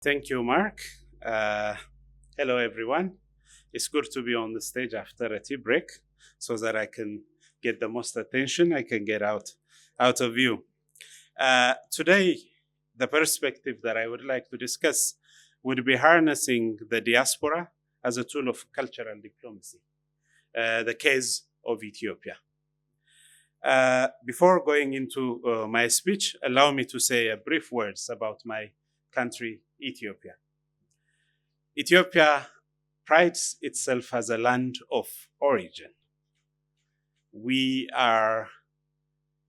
Thank you, Mark. Uh, Hello, everyone. It's good to be on the stage after a tea break so that I can get the most attention I can get out of you. Today, the perspective that I would like to discuss would be harnessing the diaspora as a tool of cultural diplomacy, the case of Ethiopia. Before going into my speech, allow me to say a brief words about my country, Ethiopia. Ethiopia prides itself as a land of origin. We are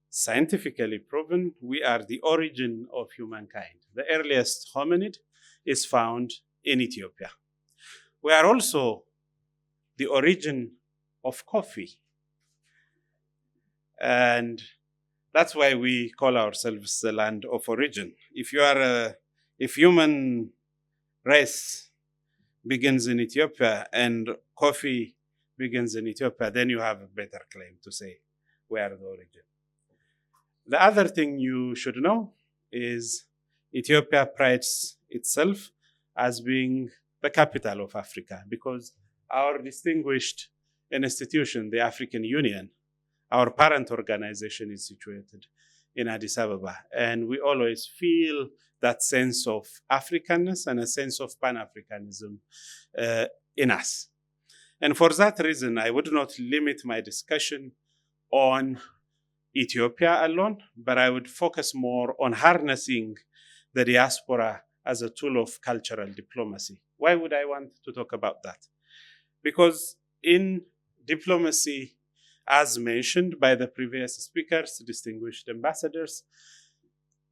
scientifically proven we are the origin of humankind. The earliest hominid is found in Ethiopia. We are also the origin of coffee. And that's why we call ourselves the land of origin. If human race begins in Ethiopia and coffee begins in Ethiopia, then you have a better claim to say we are the origin. The other thing you should know is Ethiopia prides itself as being the capital of Africa because our distinguished institution, the African Union, our parent organization is situated in Addis Ababa. And we always feel that sense of Africanness and a sense of Pan-Africanism in us. And for that reason, I would not limit my discussion on Ethiopia alone, but I would focus more on harnessing the diaspora as a tool of cultural diplomacy. Why would I want to talk about that? Because in diplomacy, as mentioned by the previous speakers, distinguished ambassadors,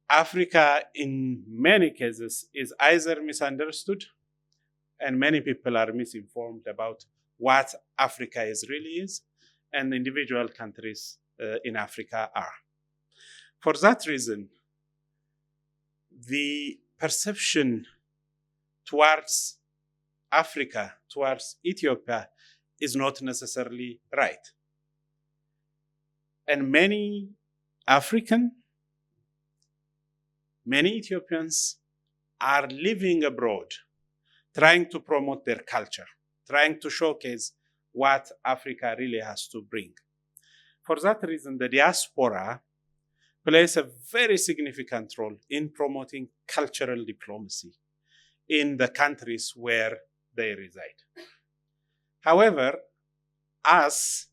Africa in many cases is either misunderstood and many people are misinformed about what Africa really is and individual countries in Africa are. For that reason, the perception towards Africa, towards Ethiopia, is not necessarily right. And many Ethiopians are living abroad, trying to promote their culture, trying to showcase what Africa really has to bring. For that reason, the diaspora plays a very significant role in promoting cultural diplomacy in the countries where they reside. However, us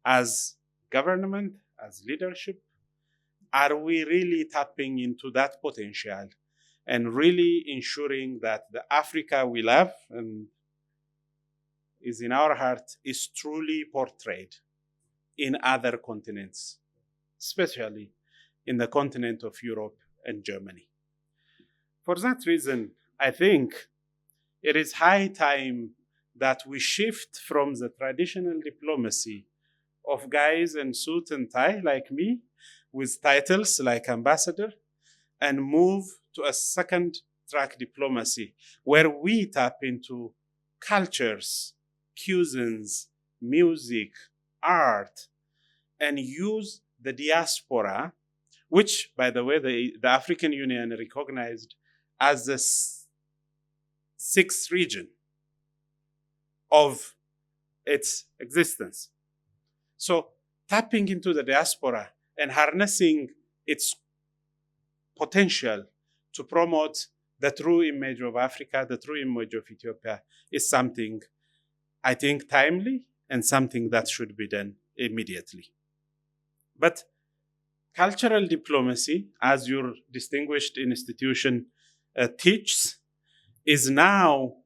as government, as leadership, are we really tapping into that potential and really ensuring that the Africa we love and is in our heart is truly portrayed in other continents, especially in the continent of Europe and Germany? For that reason, I think it is high time that we shift from the traditional diplomacy of guys in suit and tie like me, with titles like ambassador, and move to a second track diplomacy where we tap into cultures, cuisines, music, art, and use the diaspora, which, by the way, the African Union recognized as the sixth region of its existence. So tapping into the diaspora and harnessing its potential to promote the true image of Africa, the true image of Ethiopia, is something I think timely and something that should be done immediately. But cultural diplomacy, as your distinguished institution teaches, is now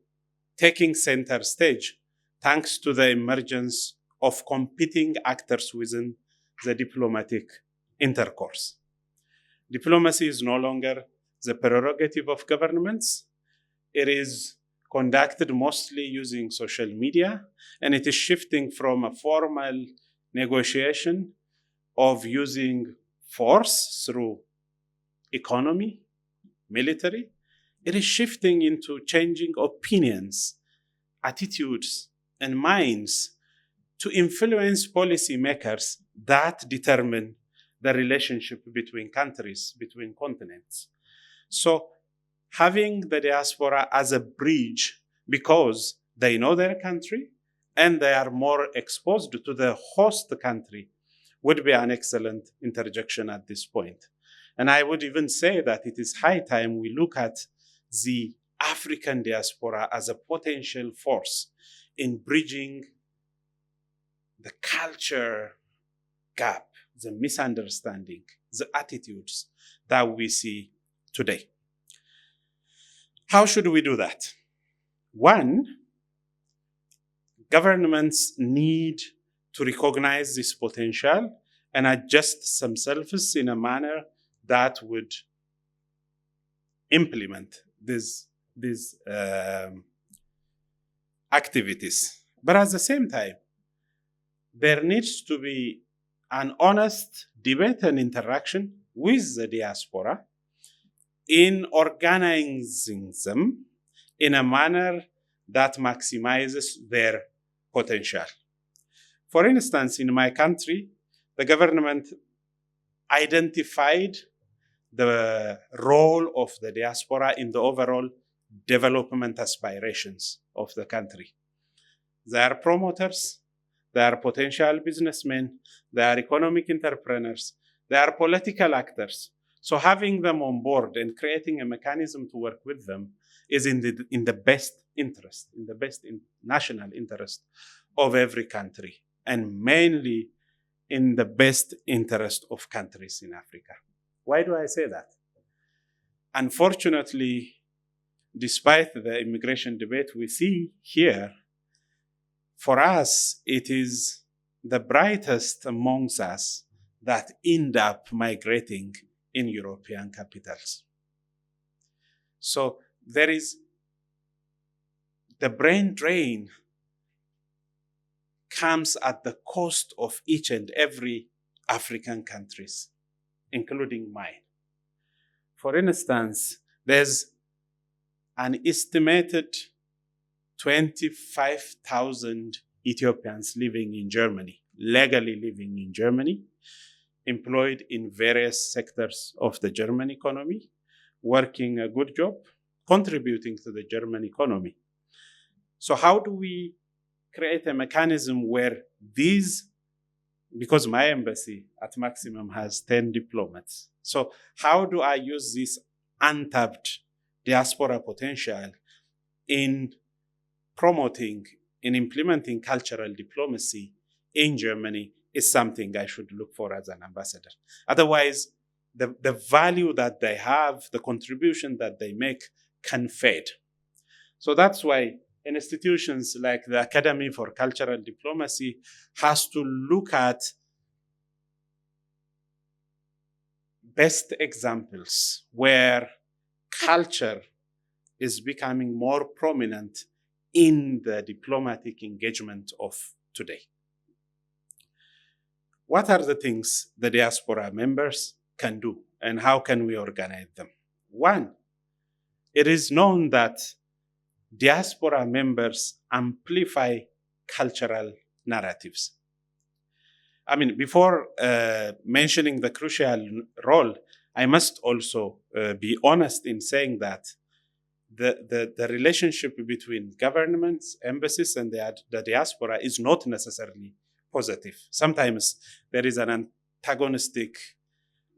taking center stage thanks to the emergence of competing actors within the diplomatic intercourse. Diplomacy is no longer the prerogative of governments. It is conducted mostly using social media, and it is shifting from a formal negotiation of using force through economy, military. It is shifting into changing opinions, attitudes, and minds to influence policymakers that determine the relationship between countries, between continents. So having the diaspora as a bridge because they know their country and they are more exposed to the host country would be an excellent interjection at this point. And I would even say that it is high time we look at the African diaspora as a potential force in bridging the culture gap, the misunderstanding, the attitudes that we see today. How should we do that? One, governments need to recognize this potential and adjust themselves in a manner that would implement these activities. But at the same time, there needs to be an honest debate and interaction with the diaspora in organizing them in a manner that maximizes their potential. For instance, in my country, the government identified the role of the diaspora in the overall development aspirations of the country. They are promoters, they are potential businessmen, they are economic entrepreneurs, they are political actors. So having them on board and creating a mechanism to work with them is in the best interest, in the best national interest of every country, and mainly in the best interest of countries in Africa. Why do I say that? Unfortunately, despite the immigration debate we see here, for us, it is the brightest amongst us that end up migrating in European capitals. So there is the brain drain comes at the cost of each and every African countries, including mine. For instance, there's an estimated 25,000 Ethiopians living in Germany, legally living in Germany, employed in various sectors of the German economy, working a good job, contributing to the German economy. So how do we create a mechanism where these, because my embassy at maximum has 10 diplomats, so how do I use this untapped diaspora potential in promoting, in implementing cultural diplomacy in Germany is something I should look for as an ambassador. Otherwise, the value that they have, the contribution that they make can fade. So that's why institutions like the Academy for Cultural Diplomacy has to look at best examples where culture is becoming more prominent in the diplomatic engagement of today. What are the things the diaspora members can do and how can we organize them? One, it is known that diaspora members amplify cultural narratives. I mean, before mentioning the crucial role, I must also be honest in saying that the relationship between governments, embassies, and the diaspora is not necessarily positive. Sometimes there is an antagonistic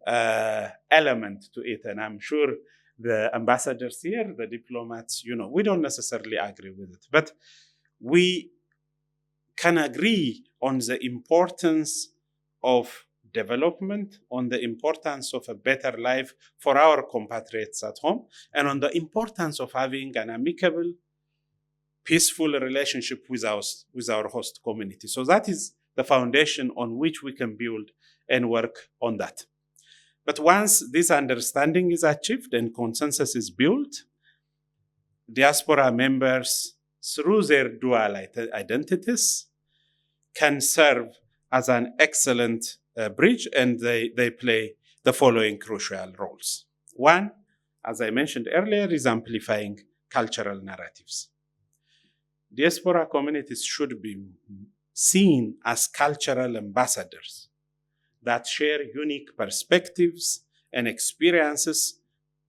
element to it, and I'm sure the ambassadors here, the diplomats, we don't necessarily agree with it. But we can agree on the importance of development, on the importance of a better life for our compatriots at home, and on the importance of having an amicable, peaceful relationship with our host community. So that is the foundation on which we can build and work on that. But once this understanding is achieved and consensus is built, diaspora members, through their dual identities, can serve as an excellent bridge, and they play the following crucial roles. One, as I mentioned earlier, is amplifying cultural narratives. Diaspora communities should be seen as cultural ambassadors that share unique perspectives and experiences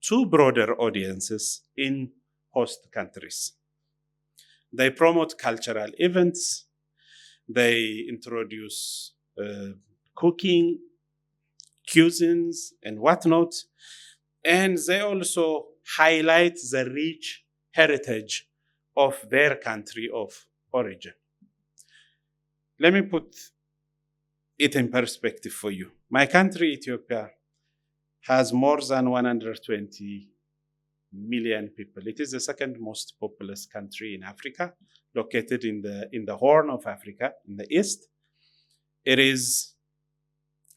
to broader audiences in host countries. They promote cultural events, they introduce cooking, cuisines, and whatnot, and they also highlight the rich heritage of their country of origin. Let me put it in perspective for you. My country, Ethiopia, has more than 120 million people. It is the second most populous country in Africa, located in the Horn of Africa, in the east. It is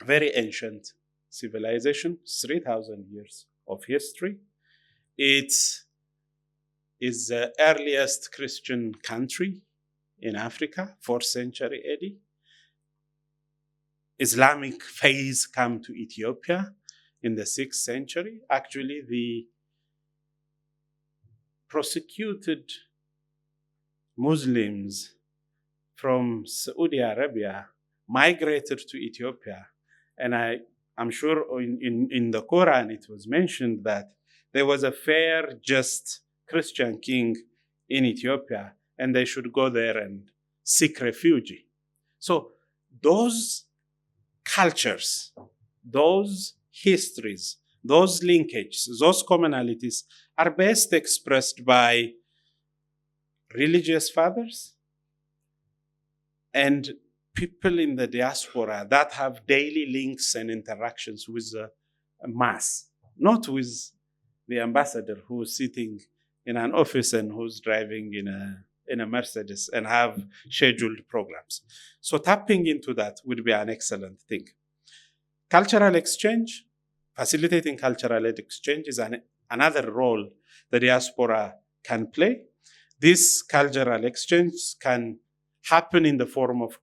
very ancient civilization, 3,000 years of history. It is the earliest Christian country in Africa, 4th century AD. Islamic phase came to Ethiopia in the 6th century. Actually, the prosecuted Muslims from Saudi Arabia migrated to Ethiopia. And I'm sure in the Quran it was mentioned that there was a fair, just Christian king in Ethiopia, and they should go there and seek refuge. So those cultures, those histories, those linkages, those commonalities are best expressed by religious fathers and people in the diaspora that have daily links and interactions with the mass, not with the ambassador who's sitting in an office and who's driving in a Mercedes and have scheduled programs. So tapping into that would be an excellent thing. Cultural exchange, facilitating cultural exchange is another role the diaspora can play. This cultural exchange can happen in the form of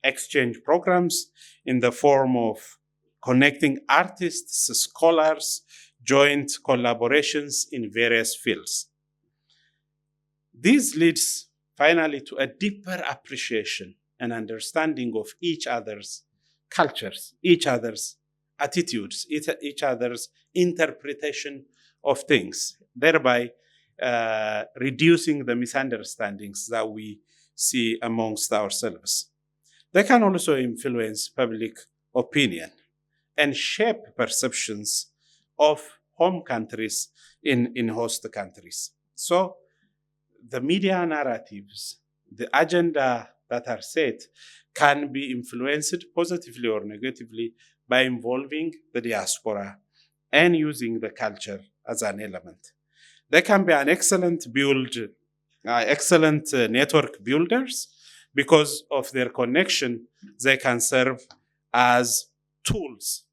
exchange programs, in the form of connecting artists, scholars, joint collaborations in various fields. This leads finally to a deeper appreciation and understanding of each other's cultures, each other's attitudes, each other's interpretation of things, thereby reducing the misunderstandings that we see amongst ourselves. They can also influence public opinion and shape perceptions of home countries in host countries. So the media narratives, the agenda that are set can be influenced positively or negatively by involving the diaspora and using the culture as an element. They can be an excellent network builders. Because of their connection, they can serve as tools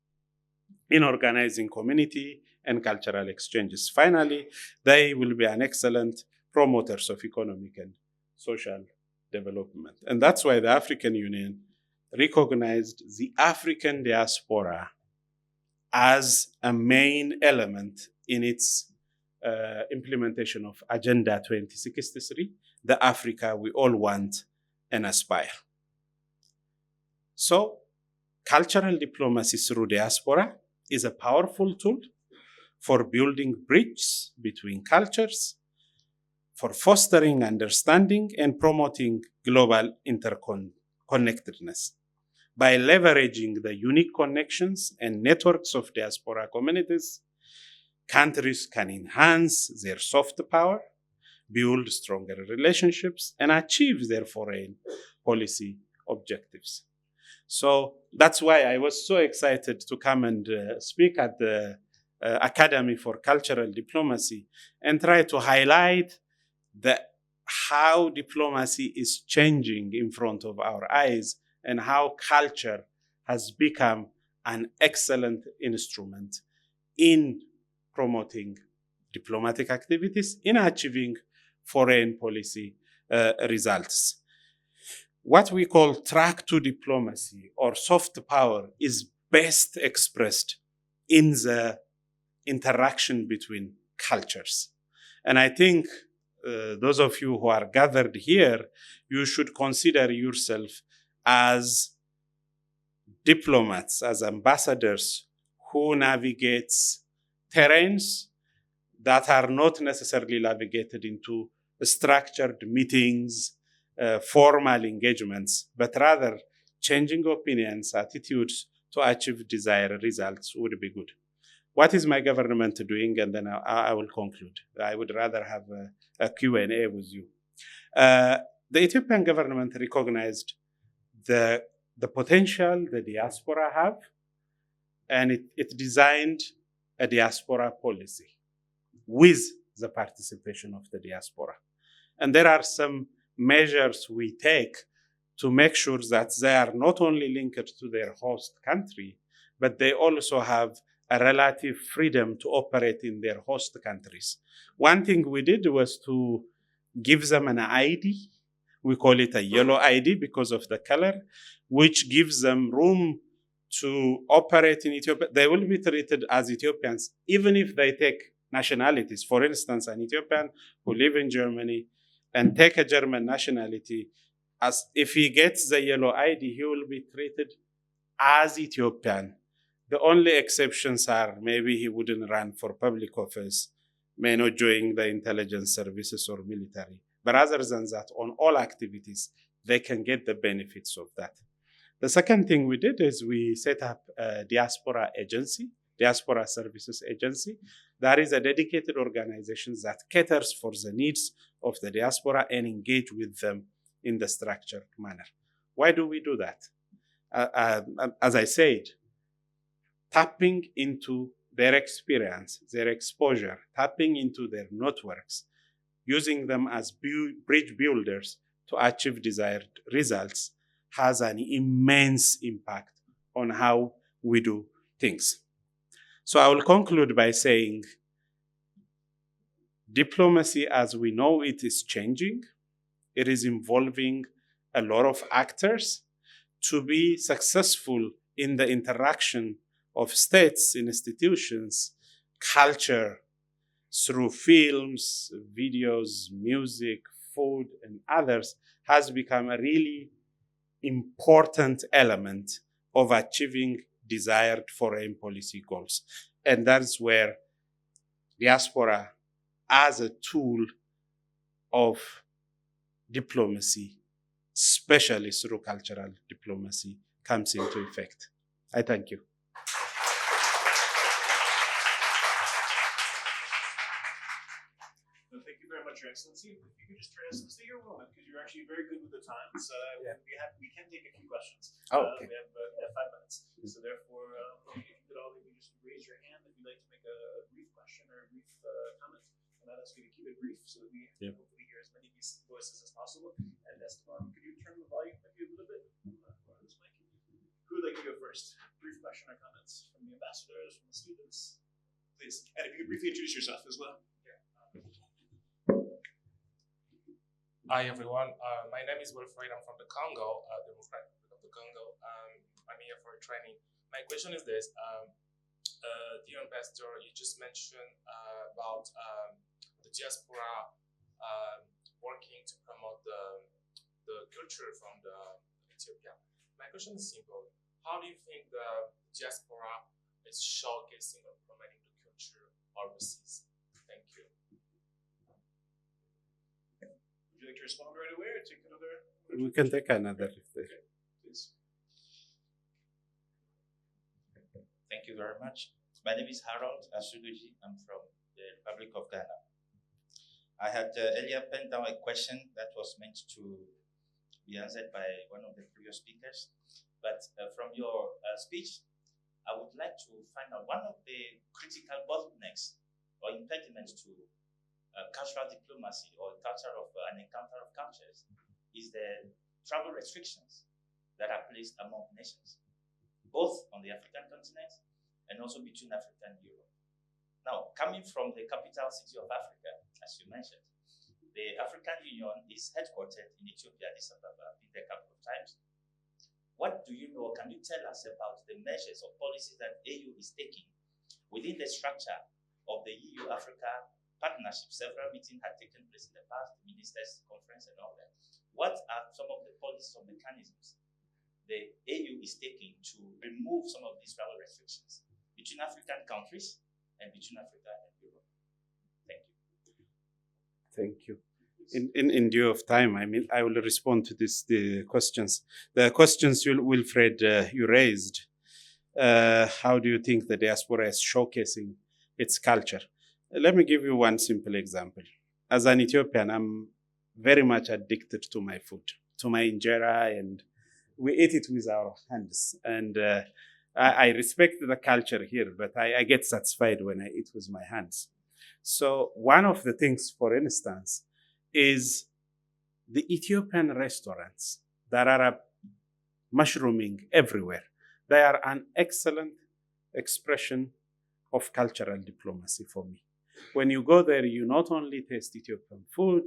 in organizing community and cultural exchanges. Finally, they will be an excellent promoters of economic and social development. And that's why the African Union recognized the African diaspora as a main element in its implementation of Agenda 2063, the Africa we all want and aspire. So, cultural diplomacy through diaspora is a powerful tool for building bridges between cultures, for fostering understanding and promoting global interconnectedness. By leveraging the unique connections and networks of diaspora communities, countries can enhance their soft power, build stronger relationships, and achieve their foreign policy objectives. So that's why I was so excited to come and speak at the Academy for Cultural Diplomacy and try to highlight how diplomacy is changing in front of our eyes and how culture has become an excellent instrument in promoting diplomatic activities, in achieving foreign policy results. What we call track to diplomacy or soft power is best expressed in the interaction between cultures. And I think those of you who are gathered here, you should consider yourself as diplomats, as ambassadors who navigates terrains that are not necessarily navigated into structured meetings, formal engagements, but rather changing opinions, attitudes to achieve desired results would be good. What is my government doing? And then I will conclude. I would rather have a Q&A with you. The Ethiopian government recognized the potential the diaspora have, and it designed a diaspora policy with the participation of the diaspora. And there are some measures we take to make sure that they are not only linked to their host country, but they also have a relative freedom to operate in their host countries. One thing we did was to give them an ID. We call it a yellow ID because of the color, which gives them room to operate in Ethiopia. They will be treated as Ethiopians, even if they take nationalities. For instance, an Ethiopian who live in Germany and take a German nationality, as if he gets the yellow ID, he will be treated as Ethiopian. The only exceptions are maybe he wouldn't run for public office, may not join the intelligence services or military. But other than that, on all activities, they can get the benefits of that. The second thing we did is we set up a diaspora agency, diaspora services agency. That is a dedicated organization that caters for the needs of the diaspora and engage with them in the structured manner. Why do we do that? As I said, tapping into their experience, their exposure, tapping into their networks, using them as bridge builders to achieve desired results has an immense impact on how we do things. So I will conclude by saying diplomacy as we know it is changing. It is involving a lot of actors. To be successful in the interaction of states, institutions, culture, through films, videos, music, food, and others, has become a really important element of achieving desired foreign policy goals. And that's where diaspora as a tool of diplomacy, especially through cultural diplomacy, comes into effect. I thank you. Thank you very much, Your Excellency. If you could just turn us to your moment, because you're actually very good with the times. We can take a few questions. Okay. We have 5 minutes. So therefore, if you could all maybe just raise your hand if you'd like to make a brief question or a brief comment. And I'd ask you to keep it brief so that we hopefully hear as many of these voices as possible. And Esteban, could you turn the volume maybe a little bit? This mic. Who would like to go first? Brief question or comments from the ambassadors, from the students, please. And if you could briefly introduce yourself as well. Hi everyone, my name is Wilfred. I'm from the Congo, Democratic Republic of the Congo. I'm here for training. My question is this, dear ambassador, you just mentioned about the diaspora working to promote the culture from Ethiopia. My question is simple. How do you think the diaspora is showcasing or promoting the culture overseas? Thank you. Would you like to respond right away or take another? We can take another. Okay, please. Thank you very much. My name is Harold Asuguji. I'm from the Republic of Ghana. I had earlier penned down a question that was meant to be answered by one of the previous speakers. But from your speech, I would like to find out one of the critical bottlenecks or impediments to cultural diplomacy or culture of an encounter of cultures is the travel restrictions that are placed among nations, both on the African continent and also between Africa and Europe. Now, coming from the capital city of Africa, as you mentioned, the African Union is headquartered in Ethiopia, Addis Ababa. I've been there a couple of times. What do you know, can you tell us about the measures or policies that AU is taking within the structure of the EU-Africa partnership? Several meetings had taken place in the past, the ministers' conference and all that. What are some of the policies or mechanisms the AU is taking to remove some of these travel restrictions between African countries and between Africa and Europe? Thank you. In due of time, I will respond to the questions. The questions, Wilfred, you raised. How do you think the diaspora is showcasing its culture? Let me give you one simple example. As an Ethiopian, I'm very much addicted to my food, to my injera, and we eat it with our hands. And I respect the culture here, but I get satisfied when I eat with my hands. So one of the things, for instance, is the Ethiopian restaurants that are mushrooming everywhere. They are an excellent expression of cultural diplomacy for me. When you go there, you not only taste Ethiopian food,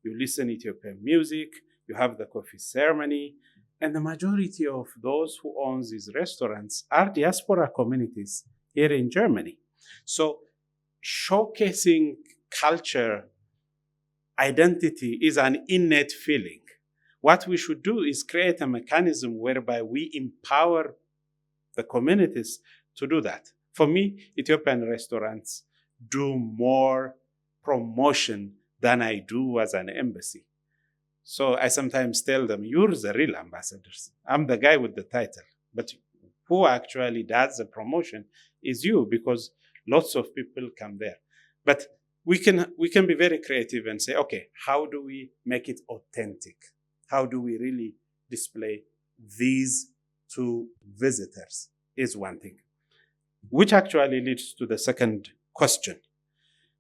you listen Ethiopian music, you have the coffee ceremony, and the majority of those who own these restaurants are diaspora communities here in Germany. So showcasing culture, identity is an innate feeling. What we should do is create a mechanism whereby we empower the communities to do that. For me, Ethiopian restaurants do more promotion than I do as an embassy. So I sometimes tell them, you're the real ambassadors. I'm the guy with the title. But who actually does the promotion is you, because lots of people come there. But we can be very creative and say, okay, how do we make it authentic? How do we really display these to visitors is one thing, which actually leads to the second question.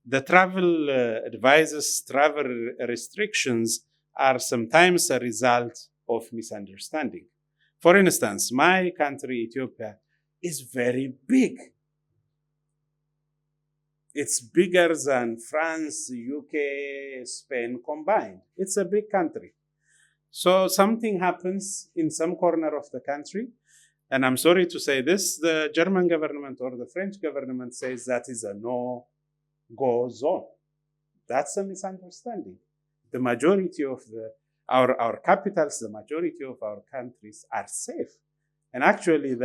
The travel advices, travel restrictions are sometimes a result of misunderstanding. For instance, my country, Ethiopia, is very big. It's bigger than France, UK, Spain combined. It's a big country. So something happens in some corner of the country, and I'm sorry to say this, the German government or the French government says that is a no-go zone. That's a misunderstanding. The majority of our capitals, the majority of our countries are safe. And actually,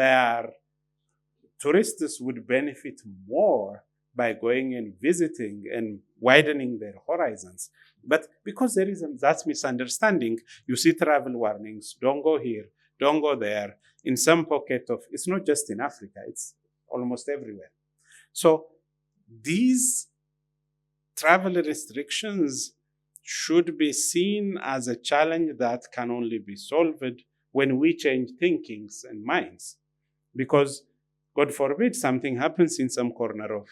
tourists would benefit more by going and visiting and widening their horizons. But because there is that misunderstanding, you see travel warnings, don't go here, don't go there, in some pocket of, it's not just in Africa, it's almost everywhere. So these travel restrictions should be seen as a challenge that can only be solved when we change thinkings and minds. Because God forbid something happens in some corner of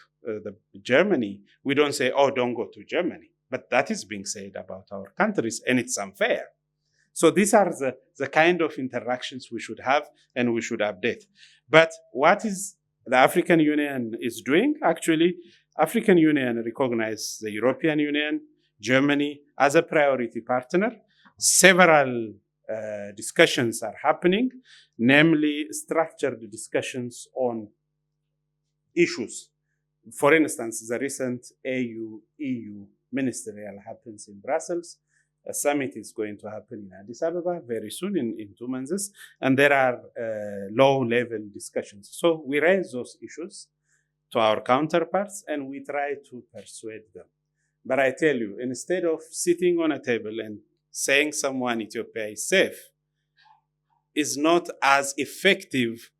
Germany, we don't say, oh, don't go to Germany. But that is being said about our countries, and it's unfair. So these are the kind of interactions we should have and we should update. But what is the African Union is doing? Actually, African Union recognizes the European Union, Germany as a priority partner. Several discussions are happening, namely structured discussions on issues. For instance, the recent AU-EU ministerial happens in Brussels. A summit is going to happen in Addis Ababa very soon, in 2 months, and there are low-level discussions. So we raise those issues to our counterparts and we try to persuade them. But I tell you, instead of sitting on a table and saying someone Ethiopia is safe, is not as effective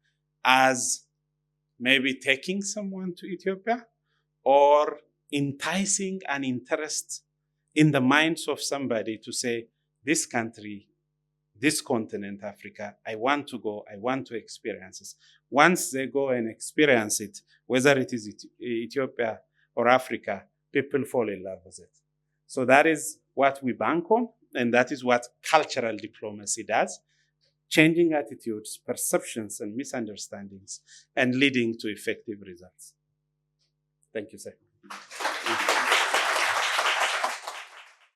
as maybe taking someone to Ethiopia or enticing an interest in the minds of somebody to say, this country, this continent, Africa, I want to go, I want to experience this. Once they go and experience it, whether it is Ethiopia or Africa, people fall in love with it. So that is what we bank on, and that is what cultural diplomacy does, changing attitudes, perceptions, and misunderstandings, and leading to effective results. Thank you, sir.